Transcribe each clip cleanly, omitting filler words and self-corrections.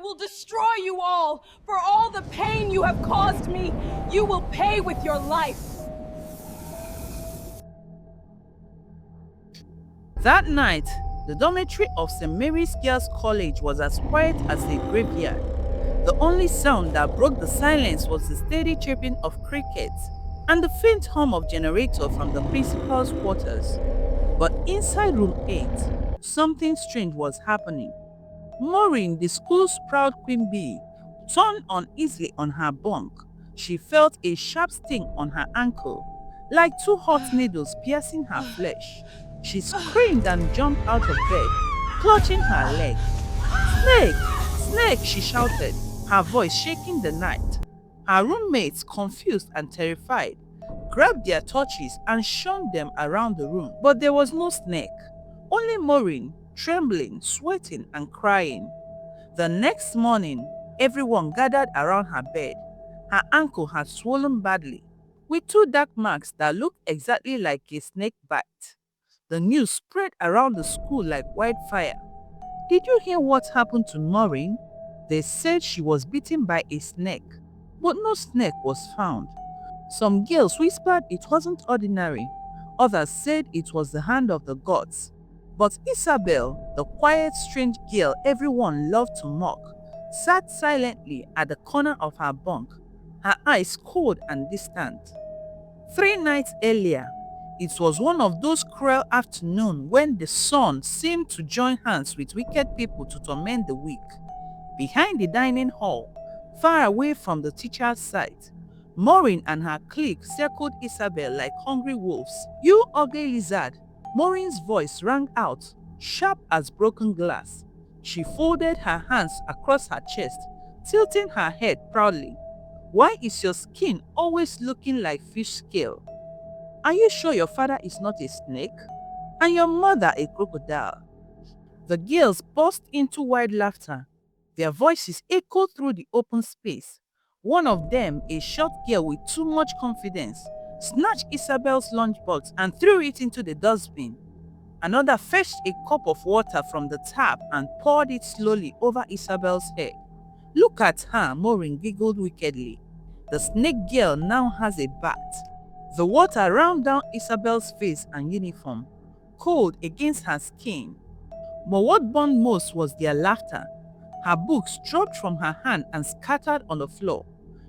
will destroy you all. For all the pain you have caused me, you will pay with your life. That night, the dormitory of St. Mary's Girls' College was as quiet as a graveyard. The only sound that broke the silence was the steady chirping of crickets and the faint hum of generator from the principal's quarters. But inside room 8, something strange was happening. Maureen, the school's proud queen bee, turned uneasily on her bunk. She felt a sharp sting on her ankle, like 2 hot needles piercing her flesh. She screamed and jumped out of bed, clutching her leg. "Snake! Snake!" she shouted, her voice shaking the night. Her roommates, confused and terrified, grabbed their torches and shone them around the room. But there was no snake, only Maureen, trembling, sweating and crying. The next morning, everyone gathered around her bed. Her ankle had swollen badly, with 2 dark marks that looked exactly like a snake bite. The news spread around the school like wildfire. "Did you hear what happened to Maureen?" They said she was bitten by a snake, but no snake was found. Some girls whispered it wasn't ordinary. Others said it was the hand of the gods. But Isabel, the quiet, strange girl everyone loved to mock, sat silently at the corner of her bunk, her eyes cold and distant. 3 nights earlier, it was one of those cruel afternoons when the sun seemed to join hands with wicked people to torment the weak. Behind the dining hall, far away from the teacher's sight, Maureen and her clique circled Isabel like hungry wolves. "You ugly lizard!" Maureen's voice rang out, sharp as broken glass. She folded her hands across her chest, tilting her head proudly. "Why is your skin always looking like fish scale? Are you sure your father is not a snake? And your mother a crocodile?" The girls burst into wild laughter. Their voices echoed through the open space. One of them, a short girl with too much confidence, snatched Isabel's lunchbox and threw it into the dustbin. Another fetched a cup of water from the tap and poured it slowly over Isabel's head. "Look at her," Maureen giggled wickedly. "The snake girl now has a bat." The water ran down Isabel's face and uniform, cold against her skin. But what burned most was their laughter. Her books dropped from her hand and scattered on the floor.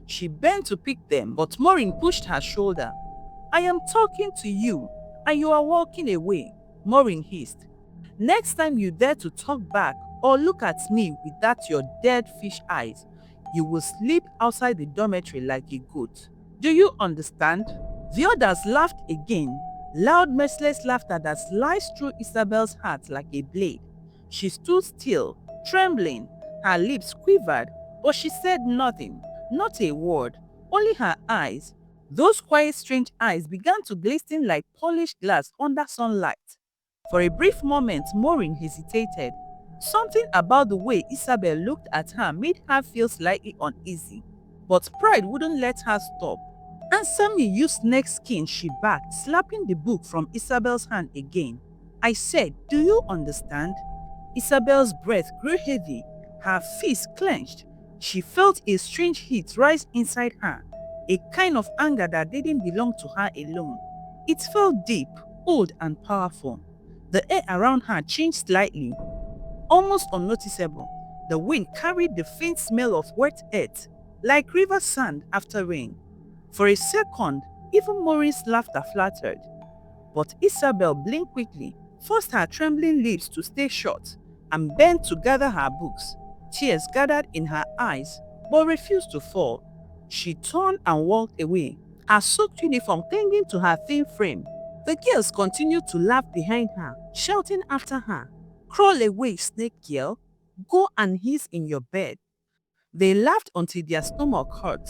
She bent to pick them, but Maureen pushed her shoulder. "I am talking to you, and you are walking away," Maureen hissed. "Next time you dare to talk back or look at me with that your dead fish eyes, you will sleep outside the dormitory like a goat. Do you understand?" The others laughed again, loud, merciless laughter that sliced through Isabel's heart like a blade. She stood still, trembling. Her lips quivered, but she said nothing, not a word, only her eyes. Those quiet, strange eyes began to glisten like polished glass under sunlight. For a brief moment, Maureen hesitated. Something about the way Isabel looked at her made her feel slightly uneasy, but pride wouldn't let her stop. "Answer me, you snake skin," she barked, slapping the book from Isabel's hand again. "I said, do you understand?" Isabel's breath grew heavy, her fists clenched. She felt a strange heat rise inside her, a kind of anger that didn't belong to her alone. It felt deep, old and powerful. The air around her changed slightly, almost unnoticeable. The wind carried the faint smell of wet earth, like river sand after rain. For a second, even Maureen's laughter flattered. But Isabel blinked quickly, forced her trembling lips to stay shut, and bent to gather her books. Tears gathered in her eyes, but refused to fall. She turned and walked away, her soaked uniform clinging to her thin frame. The girls continued to laugh behind her, shouting after her, "Crawl away, snake girl. Go and hiss in your bed." They laughed until their stomach hurt,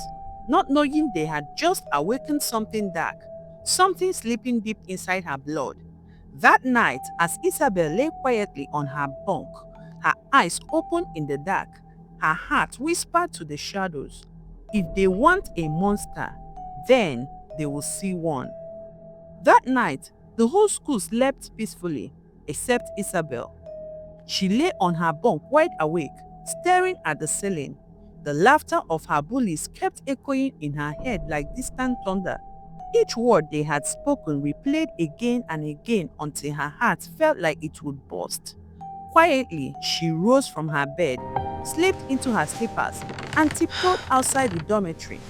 not knowing they had just awakened something dark, something sleeping deep inside her blood. That night, as Isabel lay quietly on her bunk, her eyes open in the dark, her heart whispered to the shadows, if they want a monster, then they will see one. That night, the whole school slept peacefully, except Isabel. She lay on her bunk wide awake, staring at the ceiling. The laughter of her bullies kept echoing in her head like distant thunder. Each word they had spoken replayed again and again until her heart felt like it would burst. Quietly, she rose from her bed, slipped into her slippers, and tiptoed outside the dormitory.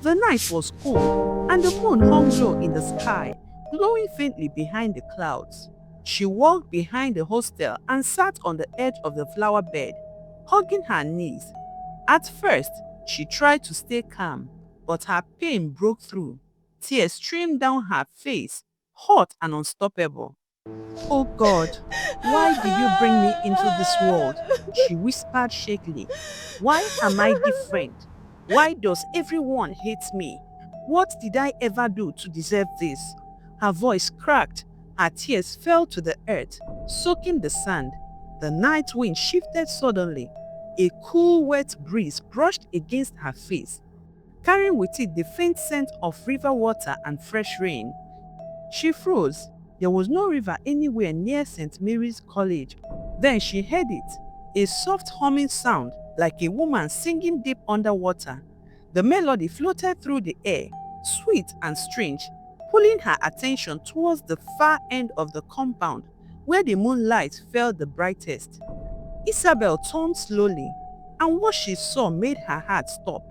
The night was cool, and the moon hung low in the sky, glowing faintly behind the clouds. She walked behind the hostel and sat on the edge of the flower bed, hugging her knees. At first, she tried to stay calm, but her pain broke through. Tears streamed down her face, hot and unstoppable. "Oh God, why did you bring me into this world?" she whispered shakily. "Why am I different? Why does everyone hate me? What did I ever do to deserve this?" Her voice cracked, her tears fell to the earth, soaking the sand. The night wind shifted suddenly. A cool, wet breeze brushed against her face, carrying with it the faint scent of river water and fresh rain. She froze. There was no river anywhere near St. Mary's College. Then she heard it, a soft humming sound like a woman singing deep underwater. The melody floated through the air, sweet and strange, pulling her attention towards the far end of the compound where the moonlight fell the brightest. Isabel turned slowly, and what she saw made her heart stop.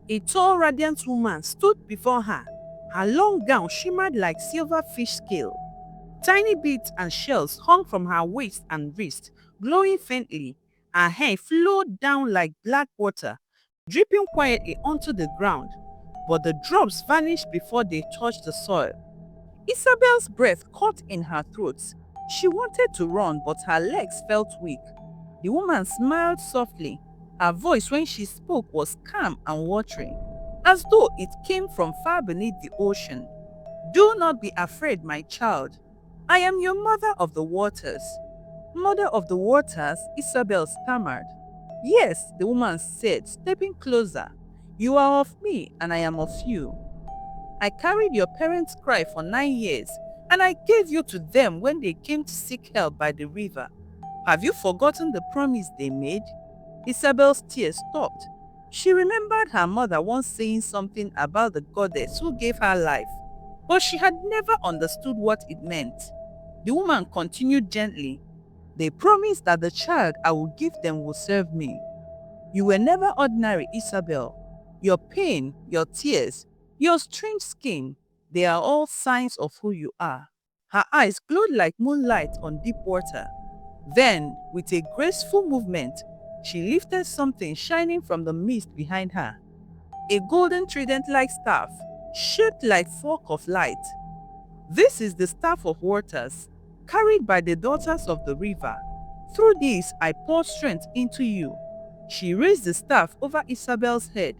A tall, radiant woman stood before her. Her long gown shimmered like silver fish scale. Tiny beads and shells hung from her waist and wrist, glowing faintly. Her hair flowed down like black water, dripping quietly onto the ground. But the drops vanished before they touched the soil. Isabel's breath caught in her throat. She wanted to run, but her legs felt weak. The woman smiled softly. Her voice when she spoke was calm and watering, as though it came from far beneath the ocean. "Do not be afraid, my child. I am your mother of the waters." "Mother of the waters?" Isabel stammered. "Yes," the woman said, stepping closer. "You are of me, and I am of you. I carried your parents' cry for 9 years, and I gave you to them when they came to seek help by the river. Have you forgotten the promise they made?" Isabel's tears stopped. She remembered her mother once saying something about the goddess who gave her life, but she had never understood what it meant. The woman continued gently. "They promised that the child I will give them will serve me. You were never ordinary, Isabel. Your pain, your tears, your strange skin, they are all signs of who you are." Her eyes glowed like moonlight on deep water. Then, with a graceful movement, she lifted something shining from the mist behind her. A golden trident-like staff, shaped like fork of light. "This is the staff of waters, carried by the daughters of the river. Through this I pour strength into you." She raised the staff over Isabel's head.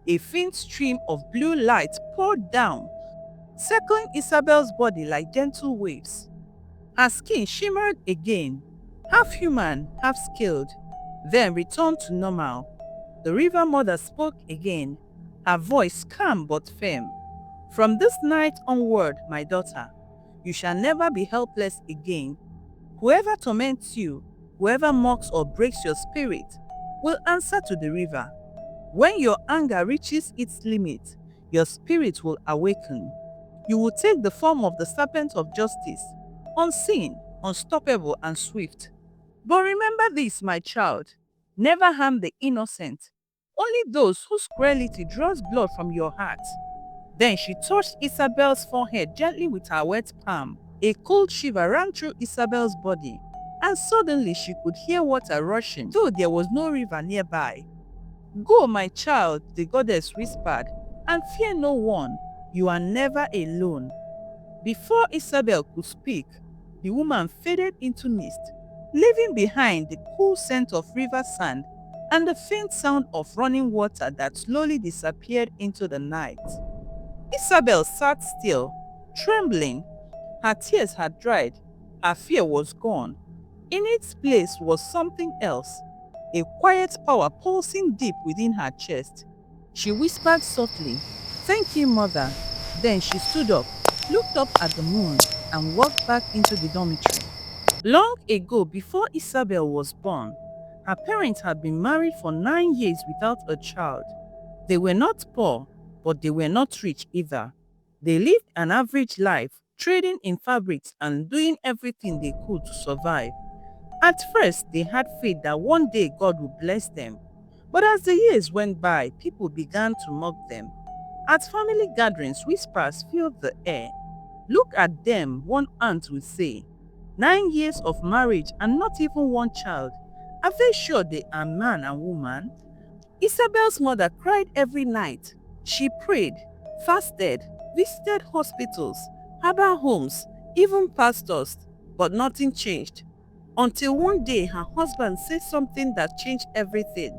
A faint stream of blue light poured down, circling Isabel's body like gentle waves. Her skin shimmered again, half human, half scaled, then returned to normal. The river mother spoke again, her voice calm but firm. "From this night onward, my daughter, you shall never be helpless again. Whoever torments you, whoever mocks or breaks your spirit, will answer to the river. When your anger reaches its limit, your spirit will awaken. You will take the form of the serpent of justice, unseen, unstoppable, and swift. But remember this, my child, never harm the innocent, only those whose cruelty draws blood from your heart." Then she touched Isabel's forehead gently with her wet palm. A cold shiver ran through Isabel's body, and suddenly she could hear water rushing, though there was no river nearby. "Go, my child," the goddess whispered, "and fear no one. You are never alone." Before Isabel could speak, the woman faded into mist, leaving behind the cool scent of river sand and the faint sound of running water that slowly disappeared into the night. Isabel sat still, trembling. Her tears had dried. Her fear was gone. In its place was something else, a quiet power pulsing deep within her chest. She whispered softly, "Thank you, Mother." Then she stood up, looked up at the moon, and walked back into the dormitory. Long ago, before Isabel was born, Her parents had been married for 9 years without a child. They were not poor, but they were not rich either. They lived an average life, trading in fabrics and doing everything they could to survive. At first, they had faith that one day God would bless them. But as the years went by, people began to mock them. At family gatherings, whispers filled the air. Look at them, one aunt would say. 9 years of marriage and not even one child. Are they sure they are man and woman? Isabel's mother cried every night. She prayed, fasted, visited hospitals, herbal homes, even pastors, but nothing changed. Until one day her husband said something that changed everything.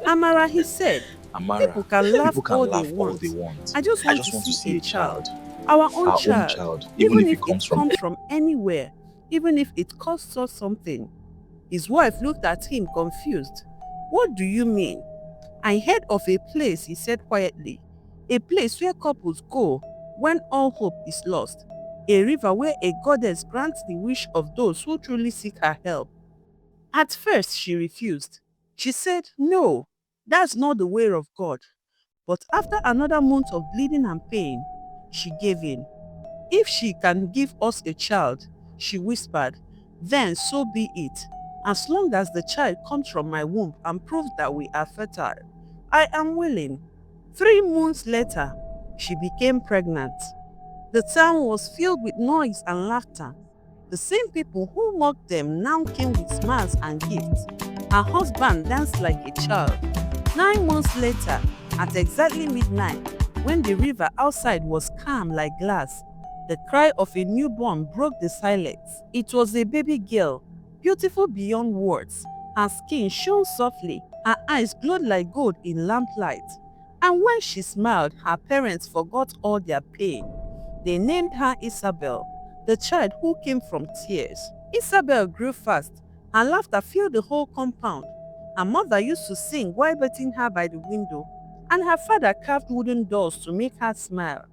Amara, he said, Amara, people can laugh people can all laugh they all want. they want. I just want to see a child. Our own Our child. own child, Even if it comes from anywhere, even if it costs us something. His wife looked at him confused. What do you mean? I heard of a place, he said quietly. A place where couples go when all hope is lost. A river where a goddess grants the wish of those who truly seek her help. At first she refused. She said, no, that's not the way of God. But after another month of bleeding and pain, she gave in. If she can give us a child, she whispered, then so be it. As long as the child comes from my womb and proves that we are fertile, I am willing. 3 months later, she became pregnant. The town was filled with noise and laughter. The same people who mocked them now came with smiles and gifts. Her husband danced like a child. 9 months later, at exactly midnight, when the river outside was calm like glass, the cry of a newborn broke the silence. It was a baby girl, beautiful beyond words. Her skin shone softly, her eyes glowed like gold in lamplight. And when she smiled, her parents forgot all their pain. They named her Isabel, the child who came from tears. Isabel grew fast. Her laughter filled the whole compound. Her mother used to sing while waiting her by the window, and her father carved wooden dolls to make her smile.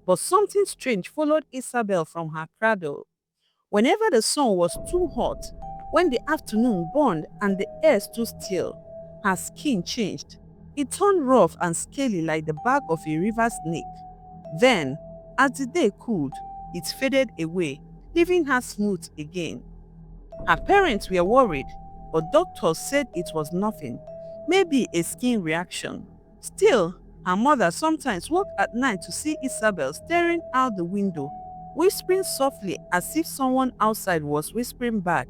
But something strange followed Isabel from her cradle. Whenever the sun was too hot, when the afternoon burned and the air stood still, her skin changed. It turned rough and scaly like the back of a river snake. Then, as the day cooled, it faded away, leaving her smooth again. Her parents were worried, but doctors said it was nothing, maybe a skin reaction. Still, her mother sometimes woke at night to see Isabel staring out the window, whispering softly as if someone outside was whispering back.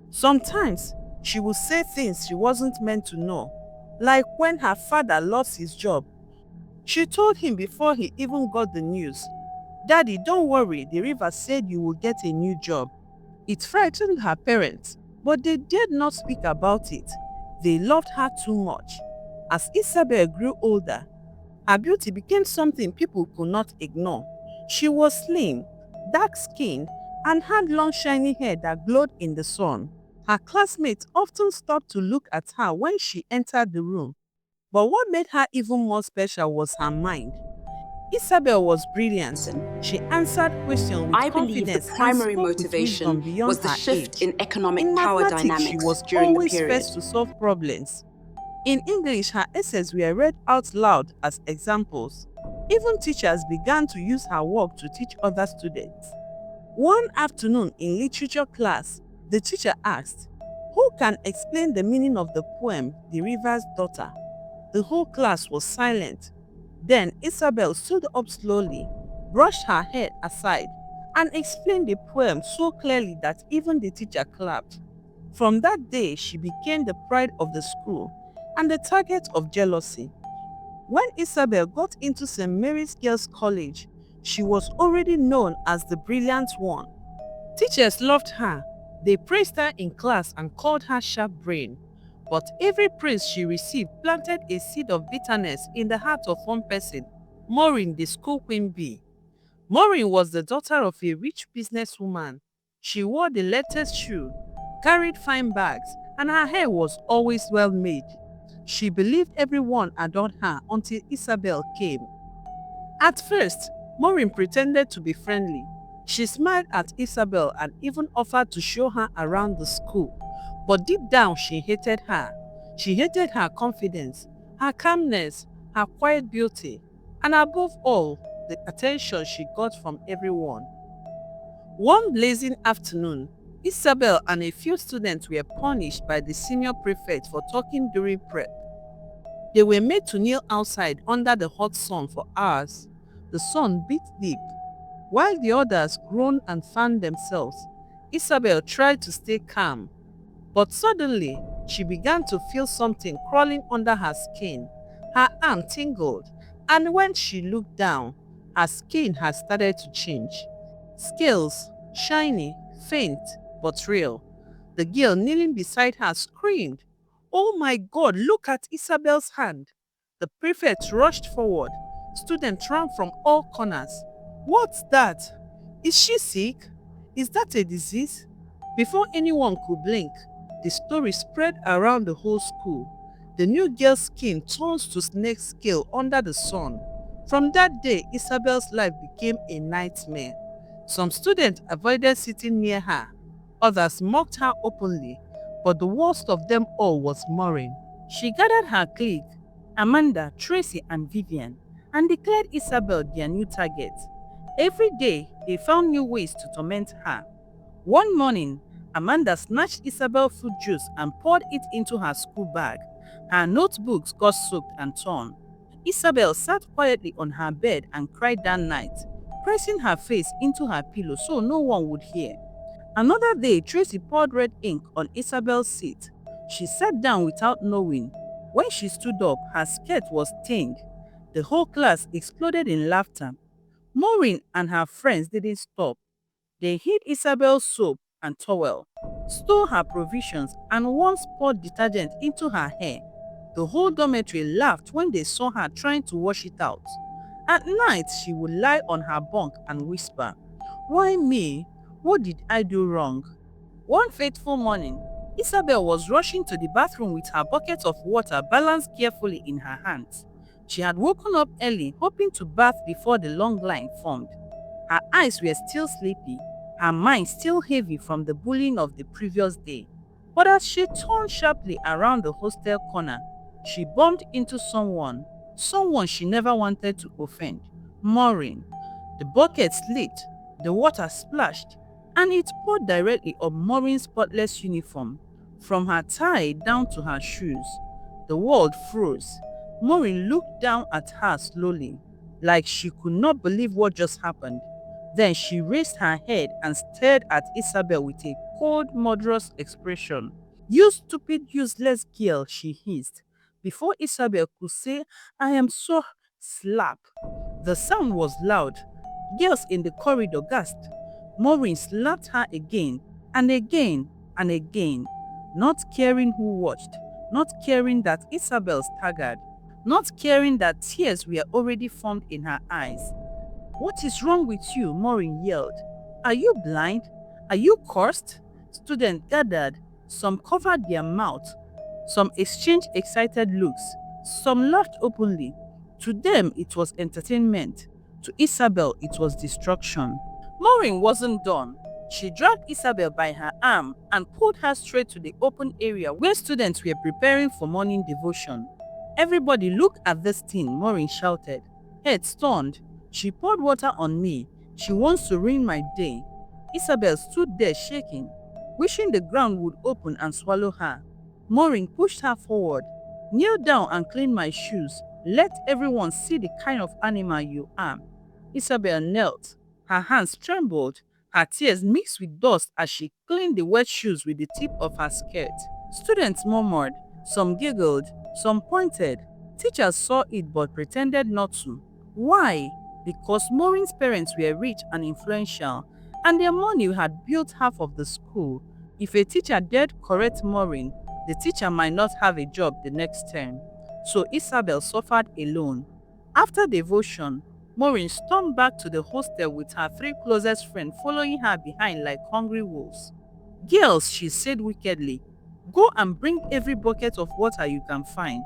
Sometimes, she would say things she wasn't meant to know, like when her father lost his job. She told him before he even got the news, "Daddy, don't worry, the river said you will get a new job." It frightened her parents, but they dared not speak about it. They loved her too much. As Isabel grew older, her beauty became something people could not ignore. She was slim, dark-skinned, and had long shiny hair that glowed in the sun. Her classmates often stopped to look at her when she entered the room. But what made her even more special was her mind. Isabel was brilliant. She answered questions with I believe the confidence and primary spoke with wisdom motivation beyond was the her shift age. in economic In power mathematics, she dynamics was during the always period. first to solve problems. In English, her essays were read out loud as examples. Even teachers began to use her work to teach other students. One afternoon in literature class, the teacher asked, "Who can explain the meaning of the poem, The River's Daughter?" The whole class was silent. Then Isabel stood up slowly, brushed her hair aside, and explained the poem so clearly that even the teacher clapped. From that day, she became the pride of the school and the target of jealousy. When Isabel got into St. Mary's Girls' College, she was already known as the brilliant one. Teachers loved her. They praised her in class and called her sharp brain. But every praise she received planted a seed of bitterness in the heart of one person, Maureen, the school queen bee. Maureen was the daughter of a rich businesswoman. She wore the latest shoe, carried fine bags, and her hair was always well made. She believed everyone adored her until Isabel came. At first, Maureen pretended to be friendly. She smiled at Isabel and even offered to show her around the school. But deep down, she hated her. She hated her confidence, her calmness, her quiet beauty, and above all, the attention she got from everyone. One blazing afternoon, Isabel and a few students were punished by the senior prefect for talking during prep. They were made to kneel outside under the hot sun for hours. The sun beat deep. While the others groaned and fanned themselves, Isabel tried to stay calm. But suddenly, she began to feel something crawling under her skin. Her arm tingled, and when she looked down, her skin had started to change. Scales, shiny, faint, but real. The girl kneeling beside her screamed, "Oh my God, look at Isabel's hand!" The prefect rushed forward. Students ran from all corners. "What's that? Is she sick? Is that a disease?" Before anyone could blink, the story spread around the whole school. The new girl's skin turns to snake scale under the sun. From that day, Isabel's life became a nightmare. Some students avoided sitting near her. Others mocked her openly. But the worst of them all was Maureen. She gathered her clique, Amanda, Tracy, and Vivian, and declared Isabel their new target. Every day, they found new ways to torment her. One morning, Amanda snatched Isabel's fruit juice and poured it into her school bag. Her notebooks got soaked and torn. Isabel sat quietly on her bed and cried that night, pressing her face into her pillow so no one would hear. Another day, Tracy poured red ink on Isabel's seat. She sat down without knowing. When she stood up, her skirt was stained. The whole class exploded in laughter. Maureen and her friends didn't stop. They hid Isabel's soap and towel, stole her provisions, and once poured detergent into her hair. The whole dormitory laughed when they saw her trying to wash it out. At night, she would lie on her bunk and whisper, "Why me? What did I do wrong?" One fateful morning, Isabel was rushing to the bathroom with her bucket of water balanced carefully in her hands. She had woken up early, hoping to bath before the long line formed. Her eyes were still sleepy, her mind still heavy from the bullying of the previous day. But as she turned sharply around the hostel corner, she bumped into someone she never wanted to offend, Maureen. The bucket slipped, the water splashed, and it poured directly on Maureen's spotless uniform, from her tie down to her shoes. The world froze. Maureen looked down at her slowly, like she could not believe what just happened. Then she raised her head and stared at Isabel with a cold, murderous expression. "You stupid, useless girl," she hissed. Before Isabel could say, "I am so," slap. The sound was loud. Girls in the corridor gasped. Maureen slapped her again and again and again, not caring who watched, not caring that Isabel staggered, not caring that tears were already formed in her eyes. "What is wrong with you?" Maureen yelled. "Are you blind? Are you cursed?" Students gathered. Some covered their mouth. Some exchanged excited looks. Some laughed openly. To them, it was entertainment. To Isabel, it was destruction. Maureen wasn't done. She dragged Isabel by her arm and pulled her straight to the open area where students were preparing for morning devotion. "Everybody look at this thing," Maureen shouted. Head stunned. "She poured water on me. She wants to ruin my day." Isabel stood there shaking, wishing the ground would open and swallow her. Maureen pushed her forward. "Kneel down and clean my shoes. Let everyone see the kind of animal you are." Isabel knelt. Her hands trembled. Her tears mixed with dust as she cleaned the wet shoes with the tip of her skirt. Students murmured. Some giggled. Some pointed. Teachers saw it but pretended not to. Why? Because Maureen's parents were rich and influential, and their money had built half of the school. If a teacher dared correct Maureen, the teacher might not have a job the next term. So Isabel suffered alone. After devotion, Maureen stormed back to the hostel with her 3 closest friends following her behind like hungry wolves. "Girls," she said wickedly, "go and bring every bucket of water you can find."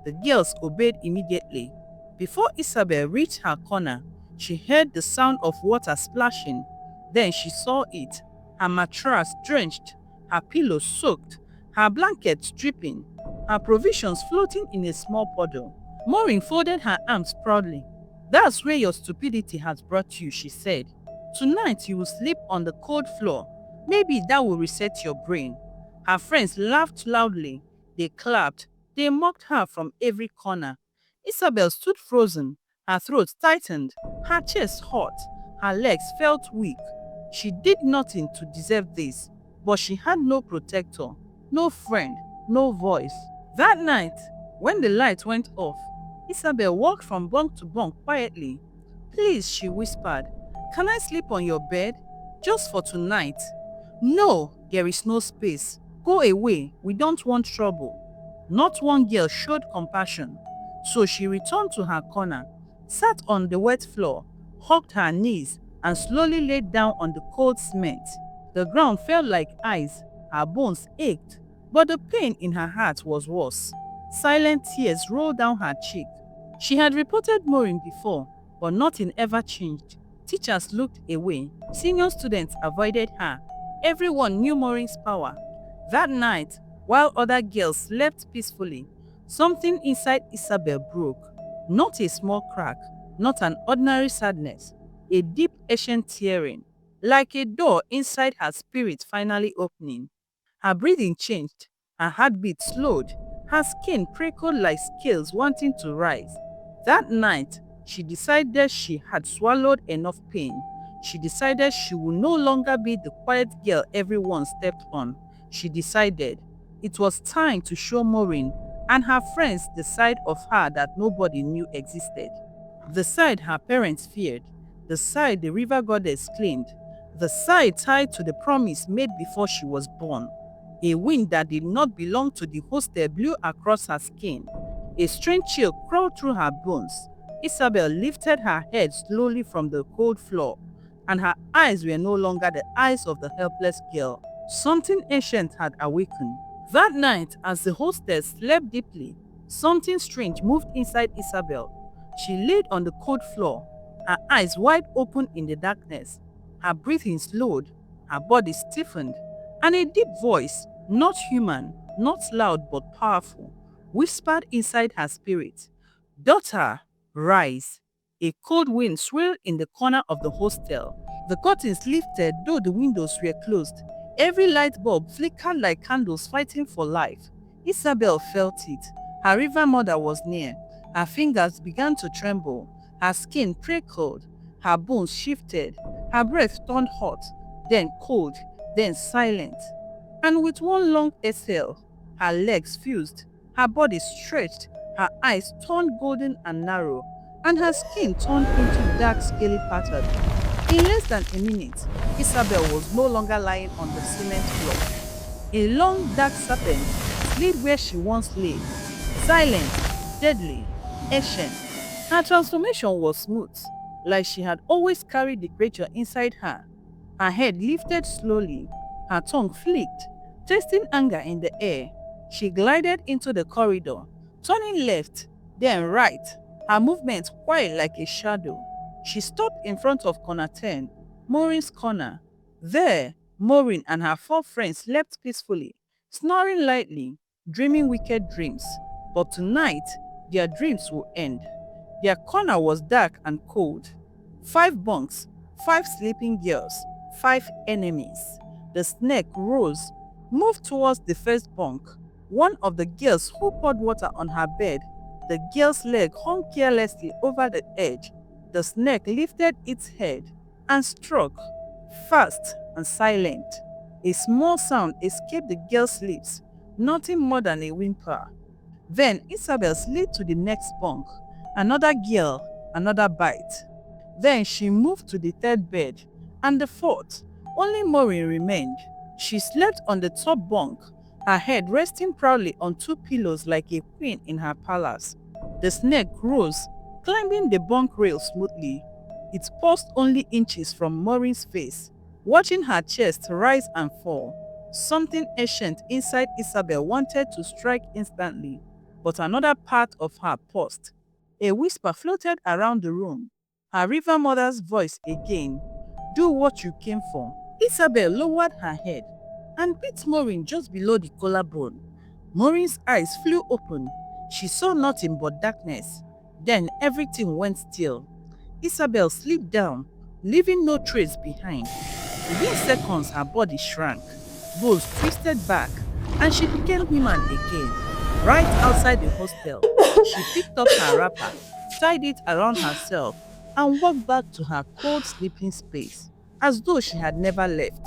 The girls obeyed immediately. Before Isabel reached her corner, she heard the sound of water splashing. Then she saw it. Her mattress drenched, her pillow soaked, her blankets dripping, her provisions floating in a small puddle. Maureen folded her arms proudly. "That's where your stupidity has brought you," she said. "Tonight you will sleep on the cold floor. Maybe that will reset your brain." Her friends laughed loudly. They clapped. They mocked her from every corner. Isabel stood frozen, her throat tightened, her chest hot, her legs felt weak. She did nothing to deserve this, but she had no protector, no friend, no voice. That night, when the light went off, Isabel walked from bunk to bunk quietly. "Please," she whispered, "can I sleep on your bed? Just for tonight." "No, there is no space. Go away, we don't want trouble." Not one girl showed compassion. So she returned to her corner, sat on the wet floor, hugged her knees, and slowly laid down on the cold cement. The ground felt like ice, her bones ached, but the pain in her heart was worse. Silent tears rolled down her cheek. She had reported Maureen before, but nothing ever changed. Teachers looked away, senior students avoided her. Everyone knew Maureen's power. That night, while other girls slept peacefully, something inside Isabel broke. Not a small crack, not an ordinary sadness, a deep ancient tearing, like a door inside her spirit finally opening. Her breathing changed, her heartbeat slowed, her skin prickled like scales wanting to rise. That night, she decided she had swallowed enough pain. She decided she would no longer be the quiet girl everyone stepped on. She decided it was time to show Maureen and her friends the side of her that nobody knew existed. The side her parents feared, the side the river goddess claimed, the side tied to the promise made before she was born. A wind that did not belong to the hostel blew across her skin. A strange chill crawled through her bones. Isabel lifted her head slowly from the cold floor, and her eyes were no longer the eyes of the helpless girl. Something ancient had awakened. That night, as the hostess slept deeply, something strange moved inside Isabel. She laid on the cold floor, her eyes wide open in the darkness. Her breathing slowed, her body stiffened, and a deep voice, not human, not loud but powerful, whispered inside her spirit, "Daughter, rise." A cold wind swirled in the corner of the hostel. The curtains lifted though the windows were closed. Every light bulb flickered like candles fighting for life. Isabel felt it. Her river mother was near. Her fingers began to tremble. Her skin prickled. Her bones shifted. Her breath turned hot, then cold, then silent. And with one long exhale, her legs fused, her body stretched, her eyes turned golden and narrow, and her skin turned into dark scaly pattern. In less than a minute, Isabel was no longer lying on the cement floor. A long dark serpent slid where she once lay, silent, deadly, ancient. Her transformation was smooth, like she had always carried the creature inside her. Her head lifted slowly, her tongue flicked, tasting anger in the air. She glided into the corridor, turning left, then right, her movement quiet like a shadow. She stopped in front of corner 10, Maureen's corner. There, Maureen and her 4 friends slept peacefully, snoring lightly, dreaming wicked dreams. But tonight, their dreams will end. Their corner was dark and cold. 5 bunks, 5 sleeping girls, 5 enemies. The snake rose, moved towards the first bunk. One of the girls who poured water on her bed. The girl's leg hung carelessly over the edge. The snake lifted its head and struck, fast and silent. A small sound escaped the girl's lips, nothing more than a whimper. Then Isabel slid to the next bunk. Another girl, another bite. Then she moved to the 3rd bed, and the 4th. Only Maureen remained. She slept on the top bunk, her head resting proudly on 2 pillows like a queen in her palace. The snake rose, climbing the bunk rail smoothly. It paused only inches from Maureen's face, watching her chest rise and fall. Something ancient inside Isabel wanted to strike instantly, but another part of her paused. A whisper floated around the room. Her river mother's voice again. "Do what you came for." Isabel lowered her head. and beat Maureen just below the collarbone. Maureen's eyes flew open. She saw nothing but darkness. Then everything went still. Isabel slipped down, leaving no trace behind. Within seconds, her body shrank, bones twisted back, and she became human again. Right outside the hostel, she picked up her wrapper, tied it around herself, and walked back to her cold sleeping space, as though she had never left.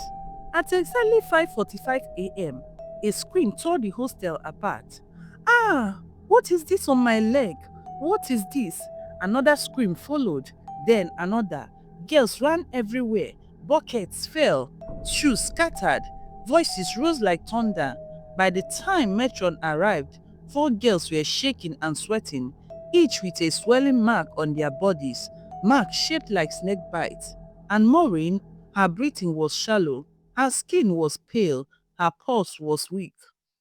At exactly 5:45 a.m., a scream tore the hostel apart. Ah! What is this on my leg? What is this? Another scream followed, then another. Girls ran everywhere. Buckets fell. Shoes scattered. Voices rose like thunder. By the time Metron arrived, 4 girls were shaking and sweating, each with a swelling mark on their bodies, marks shaped like snake bites. And Maureen, her breathing was shallow, her skin was pale, her pulse was weak.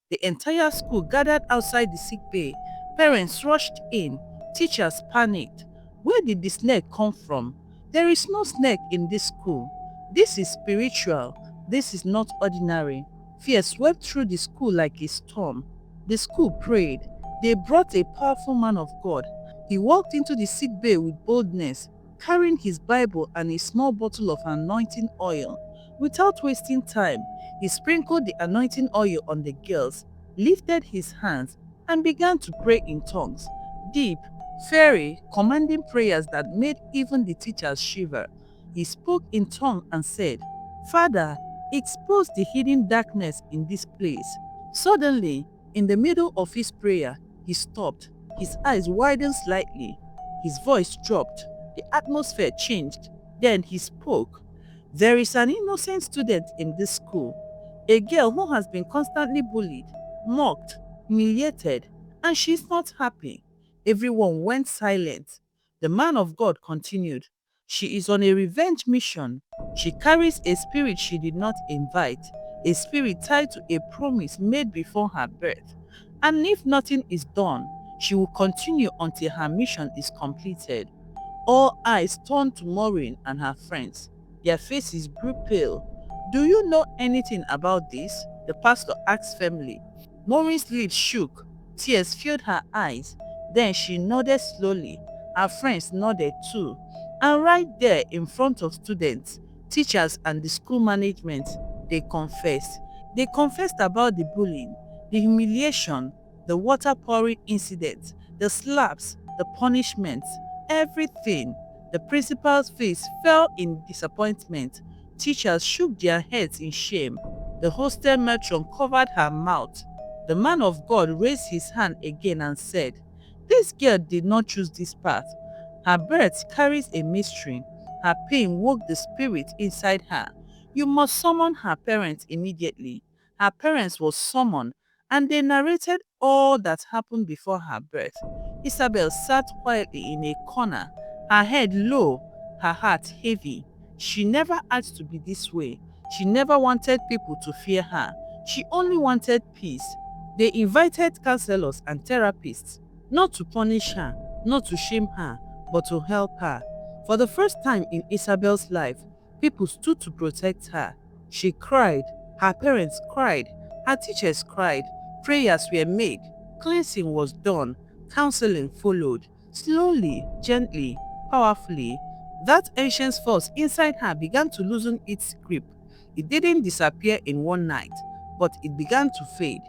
The entire school gathered outside the sick bay. Parents rushed in. Teachers panicked. Where did the snake come from? There is no snake in this school. This is spiritual. This is not ordinary. Fear swept through the school like a storm. The school prayed. They brought a powerful man of God. He walked into the sick bay with boldness, carrying his Bible and a small bottle of anointing oil. Without wasting time, he sprinkled the anointing oil on the girls, lifted his hands, and began to pray in tongues. Deep, fairy, commanding prayers that made even the teachers shiver. He spoke in tongues and said, "Father, expose the hidden darkness in this place." Suddenly, in the middle of his prayer, he stopped. His eyes widened slightly. His voice dropped. The atmosphere changed. Then he spoke. "There is an innocent student in this school, a girl who has been constantly bullied, mocked, humiliated, and she's not happy." Everyone went silent. The man of God continued, "She is on a revenge mission. She carries a spirit she did not invite, a spirit tied to a promise made before her birth. And if nothing is done, she will continue until her mission is completed." All eyes turned to Maureen and her friends. Their faces grew pale. "Do you know anything about this?" the pastor asked firmly. Maureen's lips shook. Tears filled her eyes. Then she nodded slowly. Her friends nodded too. And right there in front of students, teachers and the school management, they confessed. They confessed about the bullying, the humiliation, the water pouring incident, the slaps, the punishments, everything. The principal's face fell in disappointment. Teachers shook their heads in shame. The hostel matron covered her mouth. The man of God raised his hand again and said, "This girl did not choose this path. Her birth carries a mystery. Her pain woke the spirit inside her. You must summon her parents immediately." Her parents were summoned, and they narrated all that happened before her birth. Isabel sat quietly in a corner, her head low, her heart heavy. She never asked to be this way. She never wanted people to fear her. She only wanted peace. They invited counselors and therapists, not to punish her, not to shame her, but to help her. For the first time in Isabel's life, people stood to protect her. She cried, her parents cried, her teachers cried, prayers were made, cleansing was done, counseling followed. Slowly, gently, powerfully, that ancient force inside her began to loosen its grip. It didn't disappear in one night, but it began to fade.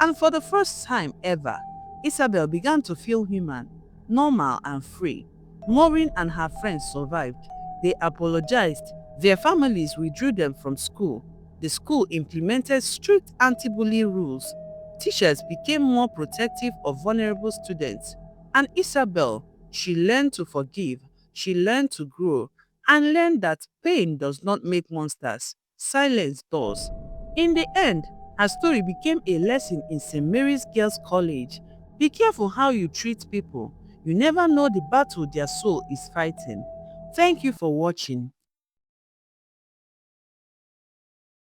And for the first time ever, Isabel began to feel human, normal and free. Maureen and her friends survived. They apologized. Their families withdrew them from school. The school implemented strict anti-bully rules. Teachers became more protective of vulnerable students. And Isabel, she learned to forgive, she learned to grow, and learned that pain does not make monsters. Silence does. In the end, her story became a lesson in St. Mary's Girls' College. Be careful how you treat people. You never know the battle their soul is fighting. Thank you for watching.